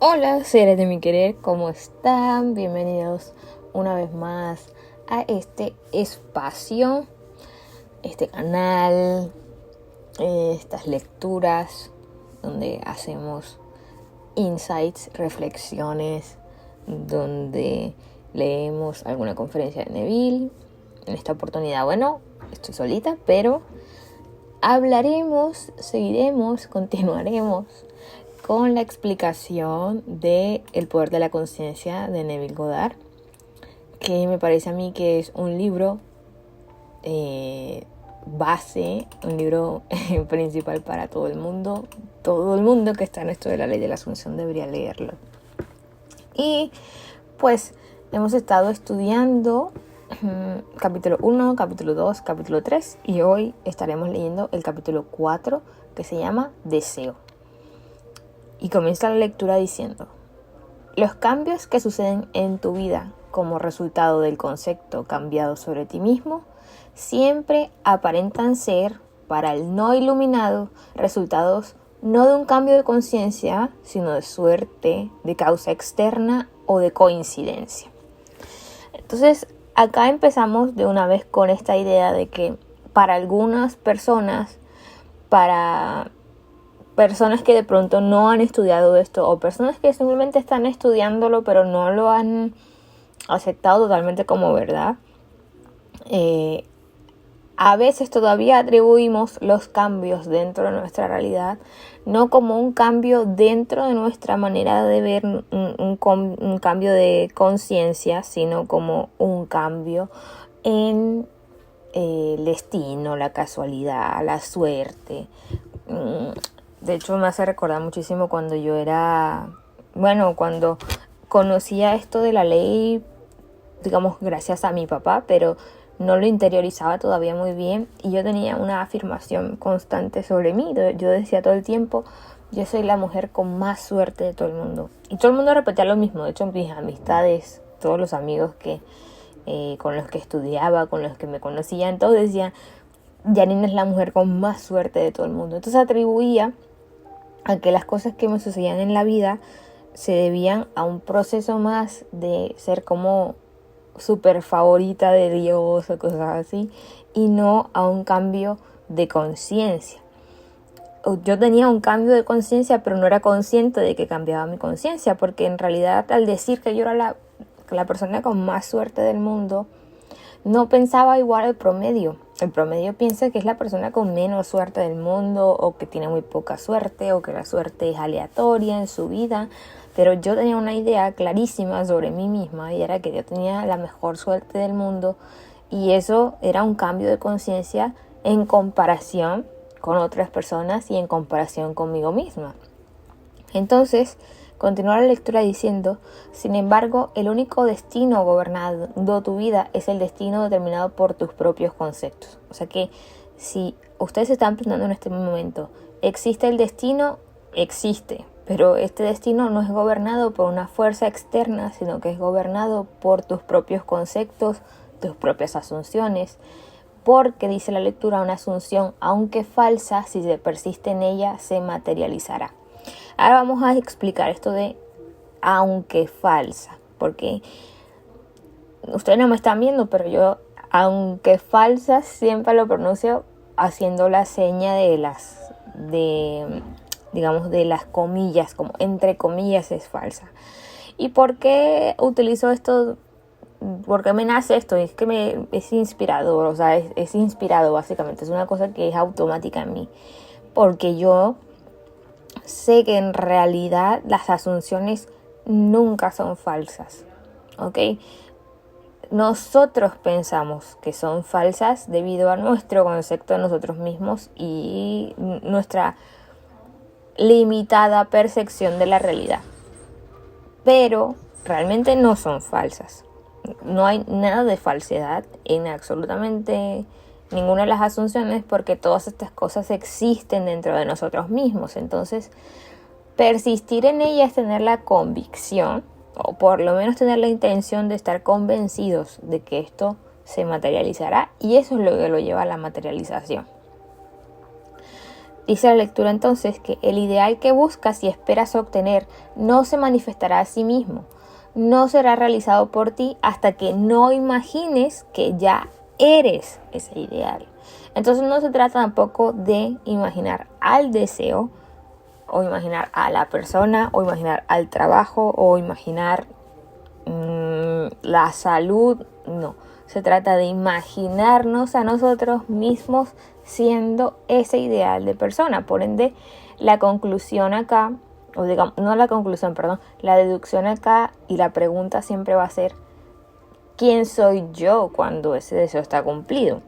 Hola, seres de mi querer, ¿cómo están? Bienvenidos una vez más a este espacio, este canal, estas lecturas donde hacemos insights, reflexiones, donde leemos alguna conferencia de Neville. En esta oportunidad, estoy solita, pero seguiremos, continuaremos con la explicación de El poder de la conciencia de Neville Goddard, que me parece a mí que es un libro base, un libro principal para todo el mundo. Todo el mundo que está en esto de la ley de la asunción debería leerlo. Y pues hemos estado estudiando capítulo 1, capítulo 2, capítulo 3 y hoy estaremos leyendo el capítulo 4 que se llama Deseo. Y comienza la lectura diciendo: los cambios que suceden en tu vida como resultado del concepto cambiado sobre ti mismo siempre aparentan ser, para el no iluminado, resultados no de un cambio de conciencia, sino de suerte, de causa externa o de coincidencia. Entonces, acá empezamos de una vez con esta idea de que para algunas personas, para personas que de pronto no han estudiado esto o personas que simplemente están estudiándolo pero no lo han aceptado totalmente como verdad, a veces todavía atribuimos los cambios dentro de nuestra realidad no como un cambio dentro de nuestra manera de ver, un cambio de conciencia, sino como un cambio en el destino, la casualidad, la suerte. De hecho, me hace recordar muchísimo cuando cuando conocía esto de la ley, digamos, gracias a mi papá, pero no lo interiorizaba todavía muy bien y yo tenía una afirmación constante sobre mí. Yo decía todo el tiempo: yo soy la mujer con más suerte de todo el mundo. Y todo el mundo repetía lo mismo. De hecho, mis amistades, todos los amigos con los que estudiaba, con los que me conocían, todos decían: Janine es la mujer con más suerte de todo el mundo. Entonces atribuía a que las cosas que me sucedían en la vida se debían a un proceso más de ser como súper favorita de Dios o cosas así, y no a un cambio de conciencia. Yo tenía un cambio de conciencia, pero no era consciente de que cambiaba mi conciencia, porque en realidad, al decir que yo era la persona con más suerte del mundo, no pensaba igual al promedio. El promedio piensa que es la persona con menos suerte del mundo, o que tiene muy poca suerte, o que la suerte es aleatoria en su vida. Pero yo tenía una idea clarísima sobre mí misma, y era que yo tenía la mejor suerte del mundo, y eso era un cambio de conciencia en comparación con otras personas y en comparación conmigo misma. Entonces, continúa la lectura diciendo: sin embargo, el único destino gobernando tu vida es el destino determinado por tus propios conceptos. O sea que si ustedes se están preguntando en este momento, ¿existe el destino? Existe, pero este destino no es gobernado por una fuerza externa, sino que es gobernado por tus propios conceptos, tus propias asunciones. Porque, dice la lectura, una asunción, aunque falsa, si se persiste en ella, se materializará. Ahora vamos a explicar esto de aunque falsa, porque ustedes no me están viendo, pero yo, aunque falsa, siempre lo pronuncio haciendo la seña de las comillas, como entre comillas es falsa. ¿Y por qué utilizo esto? ¿Por qué me nace esto? Es que es inspirador, o sea, es inspirado básicamente, es una cosa que es automática en mí, porque yo sé que en realidad las asunciones nunca son falsas, ¿ok? Nosotros pensamos que son falsas debido a nuestro concepto de nosotros mismos y nuestra limitada percepción de la realidad, pero realmente no son falsas. No hay nada de falsedad en absolutamente ninguna de las asunciones, porque todas estas cosas existen dentro de nosotros mismos. Entonces, persistir en ellas es tener la convicción, o por lo menos tener la intención de estar convencidos de que esto se materializará, y eso es lo que lo lleva a la materialización. Dice la lectura entonces que el ideal que buscas y esperas obtener no se manifestará a sí mismo, no será realizado por ti hasta que no imagines que ya eres ese ideal. Entonces no se trata tampoco de imaginar al deseo, o imaginar a la persona, o imaginar al trabajo, o imaginar la salud. No, se trata de imaginarnos a nosotros mismos siendo ese ideal de persona. Por ende, la conclusión acá, o digamos, no la conclusión, perdón, la deducción acá y la pregunta siempre va a ser: ¿quién soy yo cuando ese deseo está cumplido?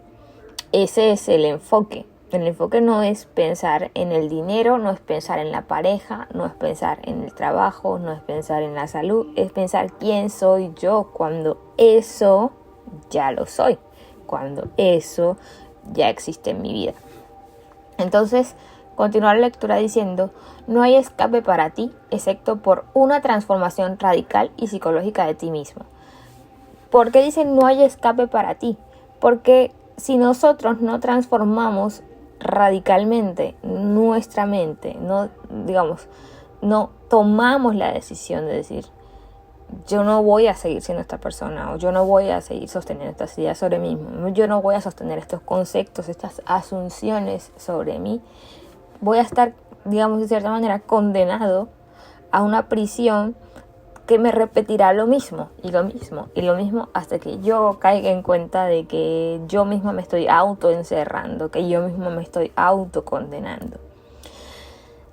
Ese es el enfoque. El enfoque no es pensar en el dinero, no es pensar en la pareja, no es pensar en el trabajo, no es pensar en la salud, es pensar quién soy yo cuando eso ya lo soy, cuando eso ya existe en mi vida. Entonces, continúa la lectura diciendo: no hay escape para ti, excepto por una transformación radical y psicológica de ti mismo. ¿Por qué dice no hay escape para ti? Porque si nosotros no transformamos radicalmente nuestra mente, no tomamos la decisión de decir: yo no voy a seguir siendo esta persona, o yo no voy a seguir sosteniendo estas ideas sobre mí mismo, yo no voy a sostener estos conceptos, estas asunciones sobre mí, voy a estar, de cierta manera, condenado a una prisión que me repetirá lo mismo y lo mismo y lo mismo hasta que yo caiga en cuenta de que yo misma me estoy autoencerrando, que yo misma me estoy autocondenando.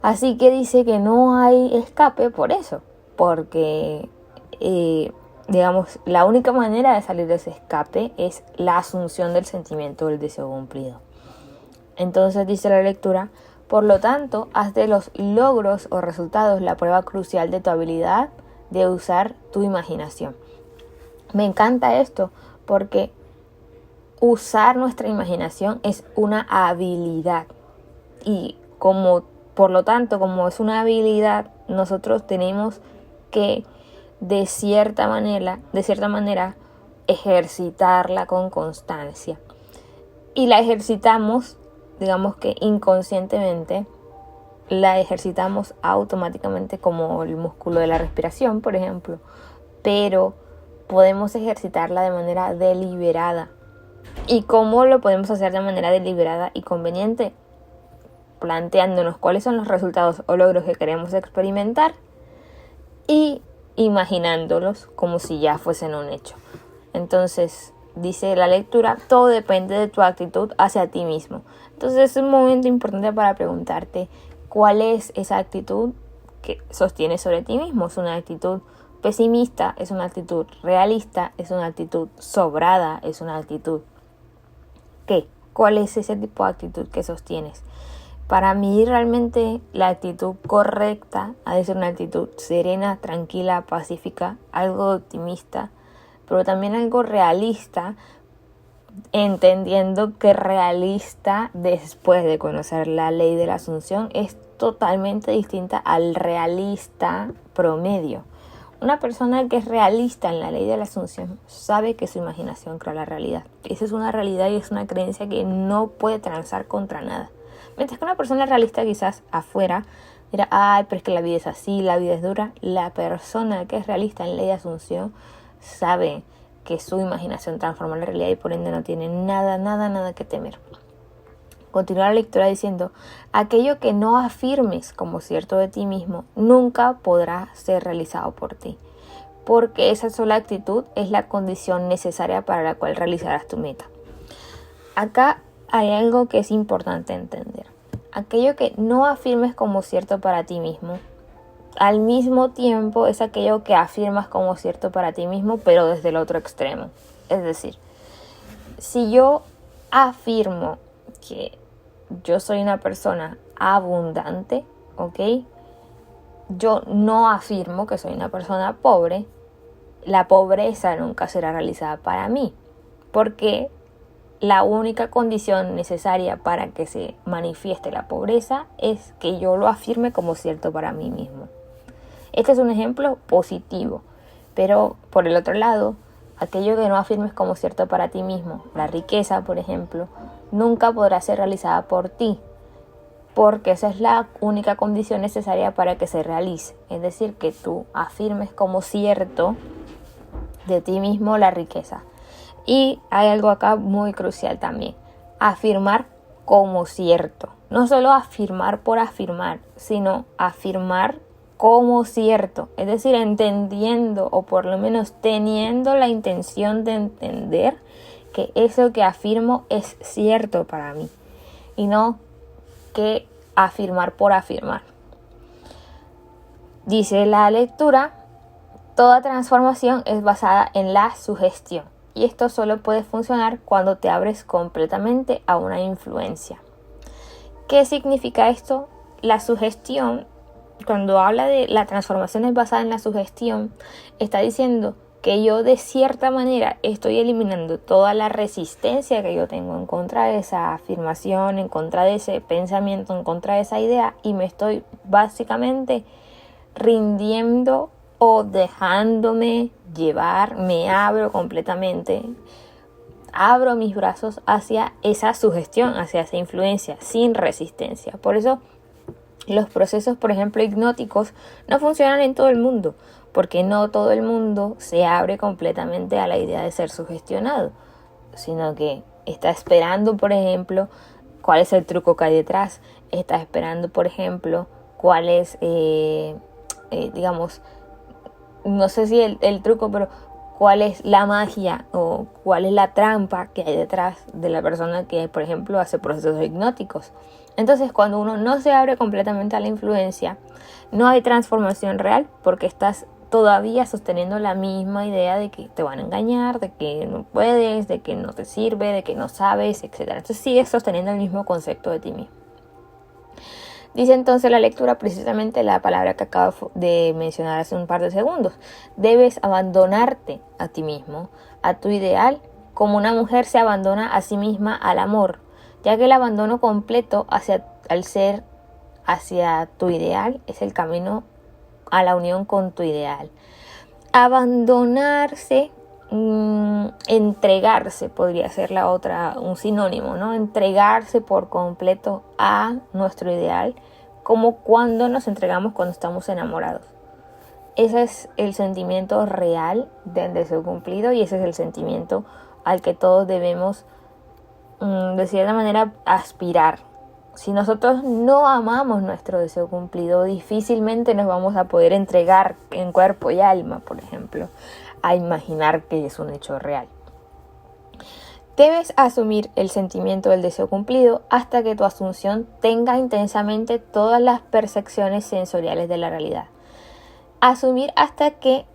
Así que dice que no hay escape por eso, porque la única manera de salir de ese escape es la asunción del sentimiento del deseo cumplido. Entonces dice la lectura: por lo tanto, haz de los logros o resultados la prueba crucial de tu habilidad de usar tu imaginación. Me encanta esto porque usar nuestra imaginación es una habilidad, y por lo tanto, como es una habilidad, nosotros tenemos que de cierta manera ejercitarla con constancia, y la ejercitamos, que inconscientemente, la ejercitamos automáticamente, como el músculo de la respiración, por ejemplo, pero podemos ejercitarla de manera deliberada. ¿Y cómo lo podemos hacer de manera deliberada y conveniente? Planteándonos cuáles son los resultados o logros que queremos experimentar y imaginándolos como si ya fuesen un hecho. Entonces, dice la lectura, todo depende de tu actitud hacia ti mismo. Entonces es un momento importante para preguntarte: ¿cuál es esa actitud que sostienes sobre ti mismo? ¿Es una actitud pesimista? ¿Es una actitud realista? ¿Es una actitud sobrada? ¿Es una actitud qué? ¿Cuál es ese tipo de actitud que sostienes? Para mí realmente la actitud correcta ha de ser una actitud serena, tranquila, pacífica, algo optimista, pero también algo realista, entendiendo que realista, después de conocer la ley de la asunción, es totalmente distinta al realista promedio. Una persona que es realista en la ley de la asunción sabe que su imaginación crea la realidad. Esa es una realidad y es una creencia que no puede transar contra nada. Mientras que una persona realista quizás afuera dirá: ay, pero es que la vida es así, la vida es dura. La persona que es realista en ley de asunción sabe que su imaginación transforma la realidad y por ende no tiene nada que temer. Continúa la lectura diciendo: aquello que no afirmes como cierto de ti mismo nunca podrá ser realizado por ti, porque esa sola actitud es la condición necesaria para la cual realizarás tu meta. Acá hay algo que es importante entender. Aquello que no afirmes como cierto para ti mismo, al mismo tiempo es aquello que afirmas como cierto para ti mismo, pero desde el otro extremo. Es decir, si yo afirmo que yo soy una persona abundante, ¿ok? Yo no afirmo que soy una persona pobre. La pobreza nunca será realizada para mí, porque la única condición necesaria para que se manifieste la pobreza es que yo lo afirme como cierto para mí mismo. Este es un ejemplo positivo, pero por el otro lado, aquello que no afirmes como cierto para ti mismo, la riqueza, por ejemplo, nunca podrá ser realizada por ti. porque esa es la única condición necesaria para que se realice. Es decir, que tú afirmes como cierto de ti mismo la riqueza. Y hay algo acá muy crucial también: afirmar como cierto. No solo afirmar por afirmar, sino afirmar como cierto. Es decir, entendiendo, o por lo menos teniendo la intención de entender que eso que afirmo es cierto para mí, y no que afirmar por afirmar. Dice la lectura: toda transformación es basada en la sugestión, y esto solo puede funcionar cuando te abres completamente a una influencia. ¿Qué significa esto? La sugestión, cuando habla de la transformación es basada en la sugestión, está diciendo que yo de cierta manera estoy eliminando toda la resistencia que yo tengo en contra de esa afirmación, en contra de ese pensamiento, en contra de esa idea, y me estoy básicamente rindiendo o dejándome llevar. Me abro completamente, abro mis brazos hacia esa sugestión, hacia esa influencia, sin resistencia. Por eso los procesos, por ejemplo, hipnóticos no funcionan en todo el mundo, porque no todo el mundo se abre completamente a la idea de ser sugestionado, sino que está esperando, por ejemplo, cuál es el truco que hay detrás. Está esperando, por ejemplo, cuál es, digamos, no sé si el truco, pero cuál es la magia o cuál es la trampa que hay detrás de la persona que, por ejemplo, hace procesos hipnóticos. Entonces, cuando uno no se abre completamente a la influencia, no hay transformación real, porque estás todavía sosteniendo la misma idea de que te van a engañar, de que no puedes, de que no te sirve, de que no sabes, etc. Entonces sigues sosteniendo el mismo concepto de ti mismo. Dice entonces la lectura precisamente la palabra que acabo de mencionar hace un par de segundos: debes abandonarte a ti mismo, a tu ideal, como una mujer se abandona a sí misma al amor, ya que el abandono completo hacia tu ideal es el camino a la unión con tu ideal. Abandonarse, entregarse podría ser un sinónimo, ¿no? Entregarse por completo a nuestro ideal, como cuando nos entregamos cuando estamos enamorados. Ese es el sentimiento real del deseo cumplido, y ese es el sentimiento al que todos debemos, de cierta manera, aspirar. Si nosotros no amamos nuestro deseo cumplido, difícilmente nos vamos a poder entregar en cuerpo y alma, por ejemplo, a imaginar que es un hecho real. Debes asumir el sentimiento del deseo cumplido hasta que tu asunción tenga intensamente todas las percepciones sensoriales de la realidad. Asumir hasta que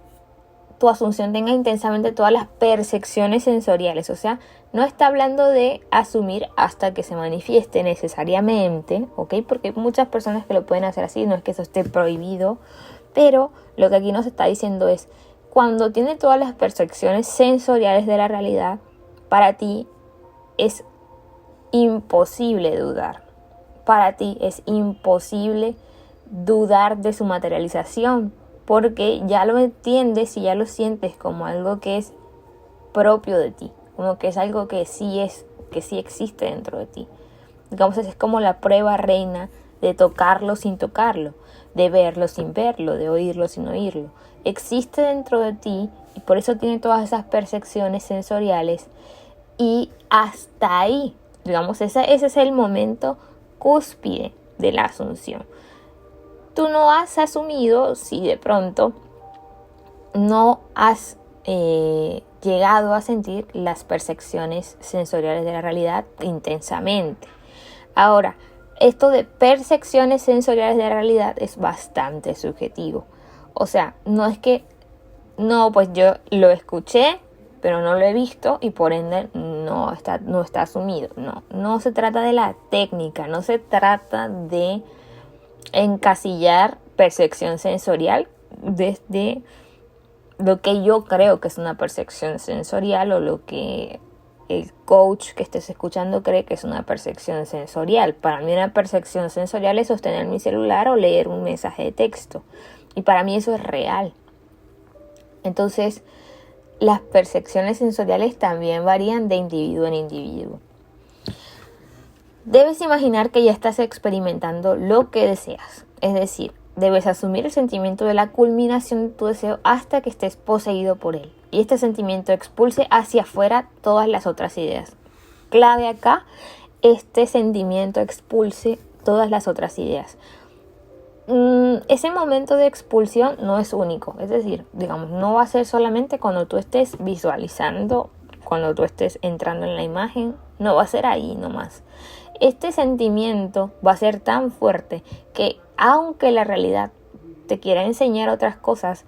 tu asunción tenga intensamente todas las percepciones sensoriales. O sea, no está hablando de asumir hasta que se manifieste necesariamente, ¿ok? Porque hay muchas personas que lo pueden hacer así, no es que eso esté prohibido, pero lo que aquí nos está diciendo es: cuando tiene todas las percepciones sensoriales de la realidad, para ti es imposible dudar. Para ti es imposible dudar de su materialización, porque ya lo entiendes y ya lo sientes como algo que es propio de ti, como que es algo que sí existe dentro de ti. Digamos, es como la prueba reina de tocarlo sin tocarlo, de verlo sin verlo, de oírlo sin oírlo. Existe dentro de ti, y por eso tiene todas esas percepciones sensoriales, y hasta ahí, digamos, ese es el momento cúspide de la asunción. Tú no has asumido si de pronto no has llegado a sentir las percepciones sensoriales de la realidad intensamente. Ahora, esto de percepciones sensoriales de la realidad es bastante subjetivo. O sea, no es que, no, pues yo lo escuché, pero no lo he visto y por ende no está asumido. No se trata de la técnica, no se trata de encasillar percepción sensorial desde lo que yo creo que es una percepción sensorial, o lo que el coach que estés escuchando cree que es una percepción sensorial. Para mí una percepción sensorial es sostener mi celular o leer un mensaje de texto, y para mí eso es real. Entonces, las percepciones sensoriales también varían de individuo en individuo. Debes imaginar que ya estás experimentando lo que deseas, es decir, debes asumir el sentimiento de la culminación de tu deseo hasta que estés poseído por él. Y este sentimiento expulse hacia afuera todas las otras ideas. Clave acá, este sentimiento expulse todas las otras ideas. Ese momento de expulsión no es único, es decir, digamos, no va a ser solamente cuando tú estés visualizando, cuando tú estés entrando en la imagen, no va a ser ahí nomás. Este sentimiento va a ser tan fuerte que aunque la realidad te quiera enseñar otras cosas,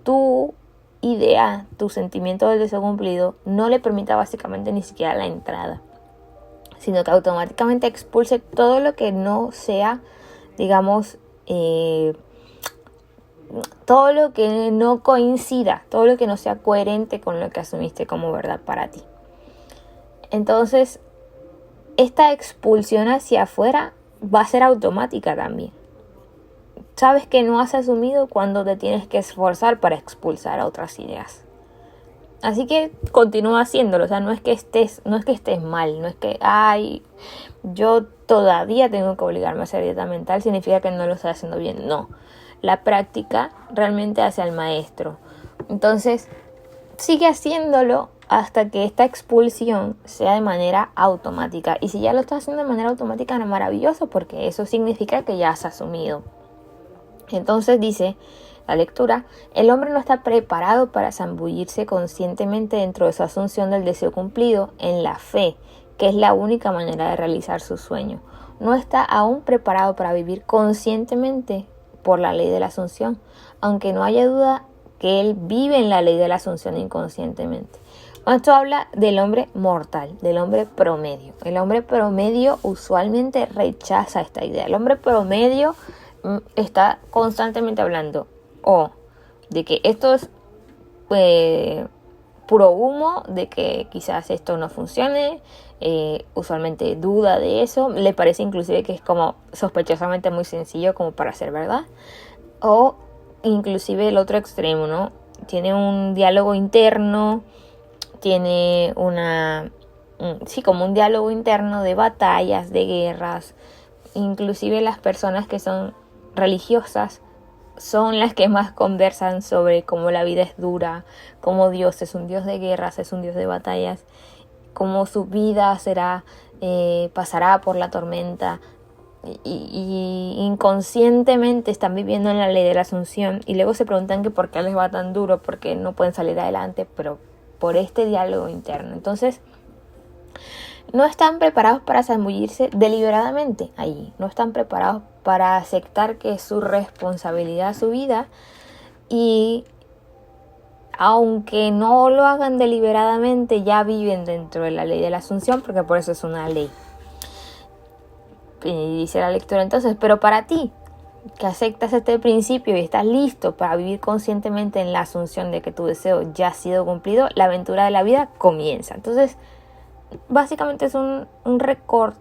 tu idea, tu sentimiento del deseo cumplido no le permita básicamente ni siquiera la entrada, sino que automáticamente expulse todo lo que no sea, digamos, todo lo que no coincida, todo lo que no sea coherente con lo que asumiste como verdad para ti. Entonces, esta expulsión hacia afuera va a ser automática también. Sabes que no has asumido cuando te tienes que esforzar para expulsar a otras ideas. Así que continúa haciéndolo, o sea, no es que estés mal, no es que, yo todavía tengo que obligarme a hacer dieta mental, significa que no lo estoy haciendo bien. No, la práctica realmente hace al maestro. Entonces, sigue haciéndolo hasta que esta expulsión sea de manera automática. Y si ya lo estás haciendo de manera automática, es maravilloso, porque eso significa que ya has asumido. Entonces dice la lectura: el hombre no está preparado para zambullirse conscientemente dentro de su asunción del deseo cumplido en la fe, que es la única manera de realizar su sueño. No está aún preparado para vivir conscientemente por la ley de la asunción, aunque no haya duda que él vive en la ley de la asunción inconscientemente. Esto habla del hombre mortal, del hombre promedio. El hombre promedio usualmente rechaza esta idea. El hombre promedio está constantemente hablando de que esto es puro humo, de que quizás esto no funcione, usualmente duda de eso, le parece inclusive que es como sospechosamente muy sencillo como para ser verdad, o inclusive el otro extremo, ¿no? Tiene un diálogo interno, tiene como un diálogo interno de batallas, de guerras. Inclusive las personas que son religiosas son las que más conversan sobre cómo la vida es dura, cómo Dios es un Dios de guerras, es un Dios de batallas, cómo su vida pasará por la tormenta, y inconscientemente están viviendo en la ley de la asunción, y luego se preguntan que por qué les va tan duro, porque no pueden salir adelante, pero por este diálogo interno. Entonces, no están preparados para zambullirse deliberadamente allí, no están preparados para aceptar que es su responsabilidad su vida, y aunque no lo hagan deliberadamente, ya viven dentro de la ley de la asunción, porque por eso es una ley. Y dice la lectura entonces: pero para ti, que aceptas este principio y estás listo para vivir conscientemente en la asunción de que tu deseo ya ha sido cumplido, la aventura de la vida comienza. Entonces, básicamente es un recuerdo,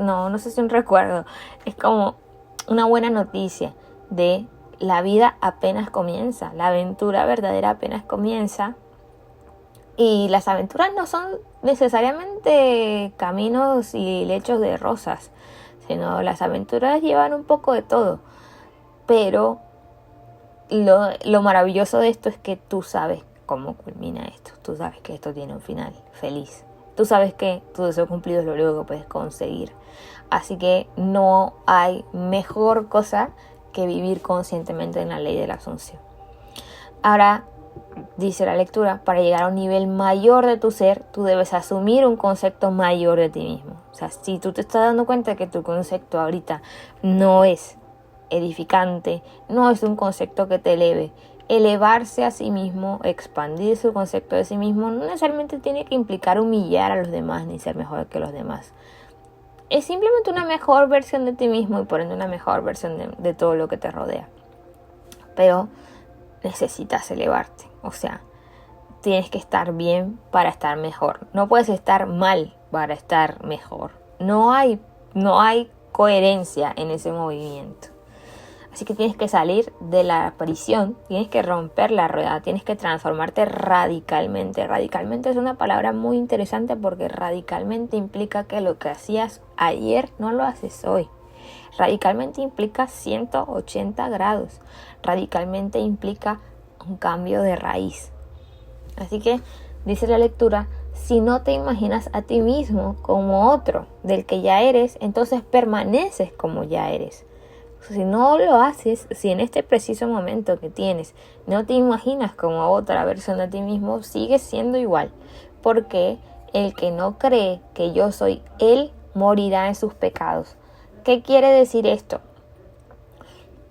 no sé si un recuerdo, es como una buena noticia de la vida apenas comienza, la aventura verdadera apenas comienza. Y las aventuras no son necesariamente caminos y lechos de rosas, sino las aventuras llevan un poco de todo. Pero lo maravilloso de esto es que tú sabes cómo culmina esto. Tú sabes que esto tiene un final feliz. Tú sabes que tu deseo cumplido es lo único que puedes conseguir. Así que no hay mejor cosa que vivir conscientemente en la ley de la asunción. Ahora, dice la lectura: para llegar a un nivel mayor de tu ser, tú debes asumir un concepto mayor de ti mismo. O sea, si tú te estás dando cuenta que tu concepto ahorita no es edificante, no es un concepto que te eleve, elevarse a sí mismo, expandir su concepto de sí mismo, no necesariamente tiene que implicar humillar a los demás ni ser mejor que los demás. Es simplemente una mejor versión de ti mismo, y por ende una mejor versión de todo lo que te rodea. Pero necesitas elevarte, o sea, tienes que estar bien para estar mejor. No puedes estar mal para estar mejor. No hay coherencia en ese movimiento. Así que tienes que salir de la prisión, tienes que romper la rueda, tienes que transformarte radicalmente. Radicalmente es una palabra muy interesante porque radicalmente implica que lo que hacías ayer no lo haces hoy. Radicalmente implica 180 grados. Radicalmente implica un cambio de raíz. Así que dice la lectura: si no te imaginas a ti mismo como otro del que ya eres, entonces permaneces como ya eres. Si no lo haces, si en este preciso momento que tienes no te imaginas como otra versión de ti mismo, sigues siendo igual. Porque el que no cree que yo soy él, morirá en sus pecados. ¿Qué quiere decir esto?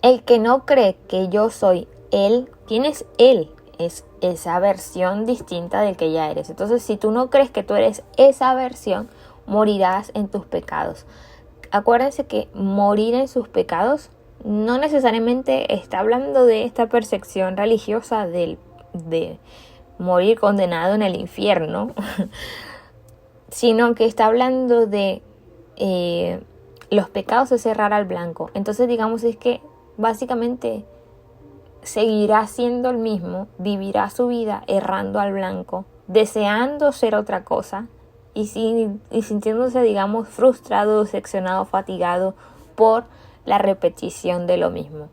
El que no cree que yo soy él, ¿quién es él? Es esa versión distinta del que ya eres. Entonces, si tú no crees que tú eres esa versión, morirás en tus pecados. Acuérdense que morir en sus pecados no necesariamente está hablando de esta percepción religiosa de morir condenado en el infierno, sino que está hablando de los pecados de cerrar al blanco. Entonces, digamos, es que básicamente seguirá siendo el mismo, vivirá su vida errando al blanco, deseando ser otra cosa y sintiéndose, digamos, frustrado, decepcionado, fatigado por la repetición de lo mismo.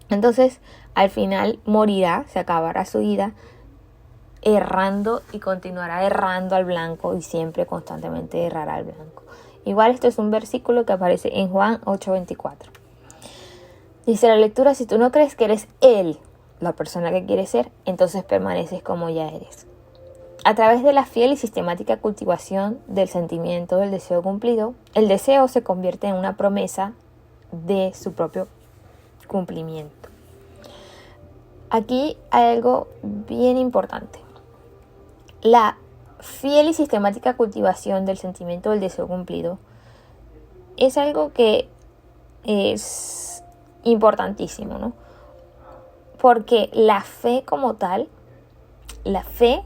Entonces, al final morirá, se acabará su vida errando y continuará errando al blanco y siempre constantemente errará al blanco. Igual esto es un versículo que aparece en Juan 8:24. Dice la lectura: si tú no crees que eres él, la persona que quieres ser, entonces permaneces como ya eres. A través de la fiel y sistemática cultivación del sentimiento del deseo cumplido, el deseo se convierte en una promesa de su propio cumplimiento. Aquí hay algo bien importante. La fiel y sistemática cultivación del sentimiento del deseo cumplido es algo que es importantísimo, ¿no? Porque la fe como tal, la fe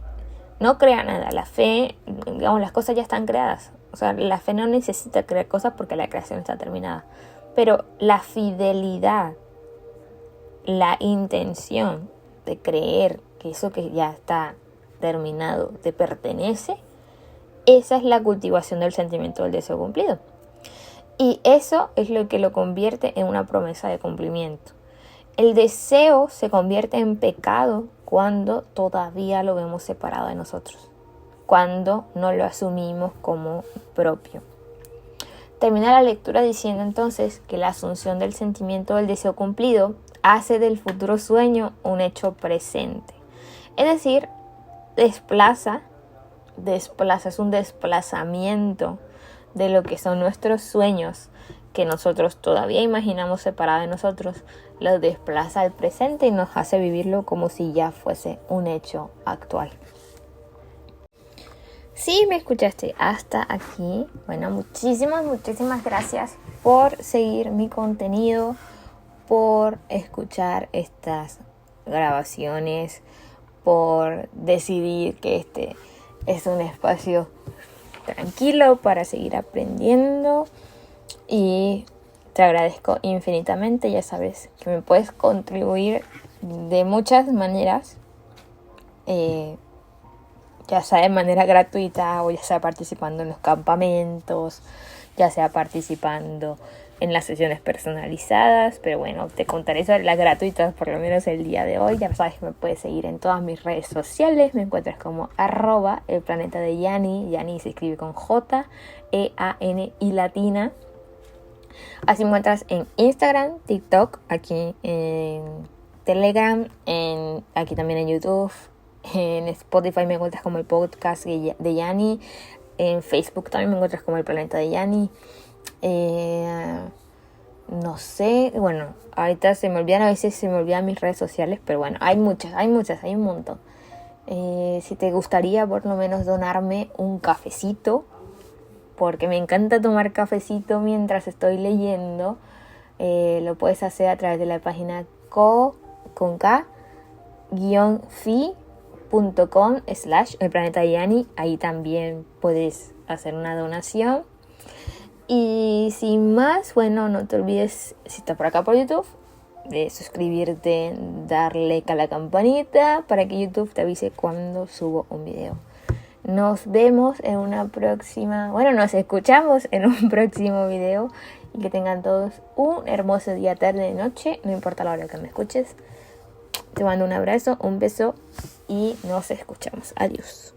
no crea nada. La fe, digamos, las cosas ya están creadas. O sea, la fe no necesita crear cosas porque la creación está terminada. Pero la fidelidad, la intención de creer que eso que ya está terminado te pertenece, esa es la cultivación del sentimiento del deseo cumplido. Y eso es lo que lo convierte en una promesa de cumplimiento. El deseo se convierte en pecado cuando todavía lo vemos separado de nosotros, cuando no lo asumimos como propio. Termina la lectura diciendo entonces que la asunción del sentimiento del deseo cumplido hace del futuro sueño un hecho presente. Es decir, desplaza, es un desplazamiento de lo que son nuestros sueños que nosotros todavía imaginamos separado de nosotros, lo desplaza al presente y nos hace vivirlo como si ya fuese un hecho actual. Si me escuchaste hasta aquí, bueno, muchísimas gracias por seguir mi contenido, por escuchar estas grabaciones, por decidir que este es un espacio tranquilo para seguir aprendiendo, y te agradezco infinitamente. Ya sabes que me puedes contribuir de muchas maneras, ya sea de manera gratuita o ya sea participando en los campamentos, ya sea participando en las sesiones personalizadas. Pero bueno, te contaré sobre las gratuitas por lo menos el día de hoy. Ya sabes que me puedes seguir en todas mis redes sociales. Me encuentras como @elplanetadeyani. Yani se escribe con J, E-A-N y latina. Así me encuentras en Instagram, TikTok, aquí en Telegram, aquí también en YouTube. En Spotify me encuentras como el podcast de Yani. En Facebook también me encuentras como el Planeta de Yani. No sé, bueno, ahorita a veces se me olvidan mis redes sociales, pero bueno, hay muchas, hay un montón. Si te gustaría por lo menos donarme un cafecito, porque me encanta tomar cafecito mientras estoy leyendo, lo puedes hacer a través de la página ko-fi.com/elplanetayani. Ahí también puedes hacer una donación. Y sin más, bueno, no te olvides, si estás por acá por YouTube, de suscribirte, darle a la campanita para que YouTube te avise cuando subo un video. Nos vemos en una próxima, nos escuchamos en un próximo video y que tengan todos un hermoso día, tarde, noche, no importa la hora que me escuches. Te mando un abrazo, un beso y nos escuchamos. Adiós.